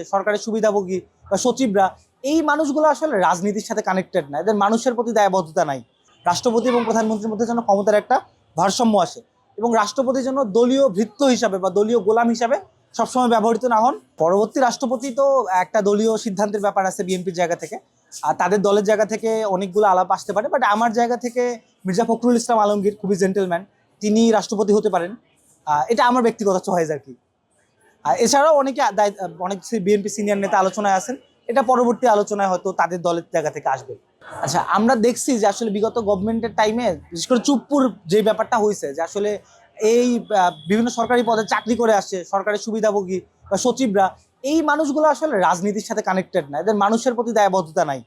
সরকারের সুবিধাভোগী বা সচিবরা এই মানুষগুলো আসলে রাজনীতির সাথে কানেক্টেড না, এদের মানুষের প্রতি দায়বদ্ধতা নাই। রাষ্ট্রপতি এবং প্রধানমন্ত্রীর মধ্যে যেন ক্ষমতার একটা ভারসাম্য আসে এবং রাষ্ট্রপতি যেন দলীয় ভৃত্য হিসাবে বা দলীয় গোলাম হিসাবে সবসময় ব্যবহৃত না হন। পরবর্তী রাষ্ট্রপতি তো একটা দলীয় সিদ্ধান্তের ব্যাপার আছে বিএনপির জায়গা থেকে, আর তাদের দলের জায়গা থেকে অনেকগুলো আলাপ আসতে পারে, বাট আমার জায়গা থেকে মির্জা ফখরুল ইসলাম আলমগীর খুবই জেন্টেলম্যান, তিনি রাষ্ট্রপতি হতে পারেন। এটা আমার ব্যক্তিগত চয়েস আর কি। এছাড়াও অনেক বিএনপি সিনিয়র নেতা আলোচনায় আছেন, এটা পরবর্তী আলোচনায় হয়তো তাদের দলের জায়গা থেকে আসবে। আচ্ছা, আমরা দেখছি যে আসলে বিগত গভর্নমেন্টের টাইমে বিশেষ করে চুপ্পুর যে ব্যাপারটা হয়েছে, যে আসলে এই বিভিন্ন সরকারি পদে চাকরি করে আসছে সরকারের সুবিধাভোগী বা সচিবরা এই মানুষগুলো আসলে রাজনীতির সাথে কানেক্টেড না, এদের মানুষের প্রতি দায়বদ্ধতা নাই।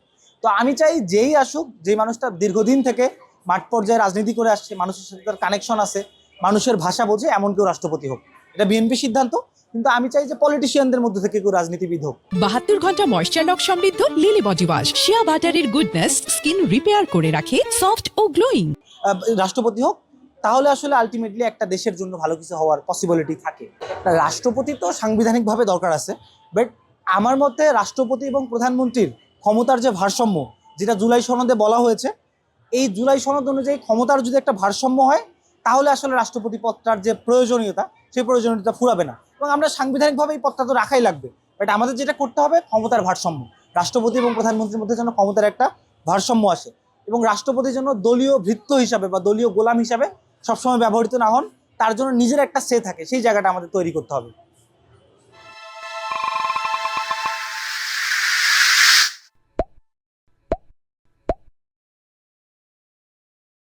তো আমি চাই যেই আসুক, যেই মানুষটা দীর্ঘদিন থেকে মাঠ পর্যায়ে রাজনীতি করে আসছে, মানুষের সাথে তার কানেকশন আছে, মানুষের ভাষা বোঝে, এমন কেউ রাষ্ট্রপতি হোক। এটা বিএনপি সিদ্ধান্ত, কিন্তু আমি চাই যে পলিটিশিয়ানদের মধ্যে থেকে কেউ রাজনীতিবিদ হোক। 72 ঘন্টা ময়েশ্চার লক সমৃদ্ধ লিলি বডি ওয়াশ, শিয়া বাটারের গুডনেস স্কিন রিপেয়ার করে রাখে সফট ও গ্লোয়িং। রাষ্ট্রপতি হোক, তাহলে আসলে আলটিমেটলি একটা দেশের জন্য ভালো কিছু হওয়ার পসিবিলিটি থাকে। রাষ্ট্রপতি তো সাংবিধানিকভাবে দরকার আছে, বাট আমার মতে রাষ্ট্রপতি এবং প্রধানমন্ত্রীর ক্ষমতার যে ভারসাম্য, যেটা জুলাই সনদে বলা হয়েছে, এই জুলাই সনদ অনুযায়ী ক্ষমতার যদি একটা ভারসাম্য হয়, তাহলে আসলে রাষ্ট্রপতি পদটার যে প্রয়োজনীয়তা, সেই প্রয়োজনীয়তা ফুরাবে না। এবং আমরা সাংবিধানিকভাবে এই পদটা তো রাখাই লাগবে, বাট আমাদের যেটা করতে হবে ক্ষমতার ভারসাম্য। রাষ্ট্রপতি এবং প্রধানমন্ত্রীর মধ্যে যেন ক্ষমতার একটা ভারসাম্য আসে এবং রাষ্ট্রপতি যেন দলীয় ভৃত্য হিসাবে বা দলীয় গোলাম হিসাবে সবসময় ব্যবহৃত না হন, তার জন্য নিজের একটা সে থাকে, সেই জায়গাটা আমাদের তৈরি করতে হবে।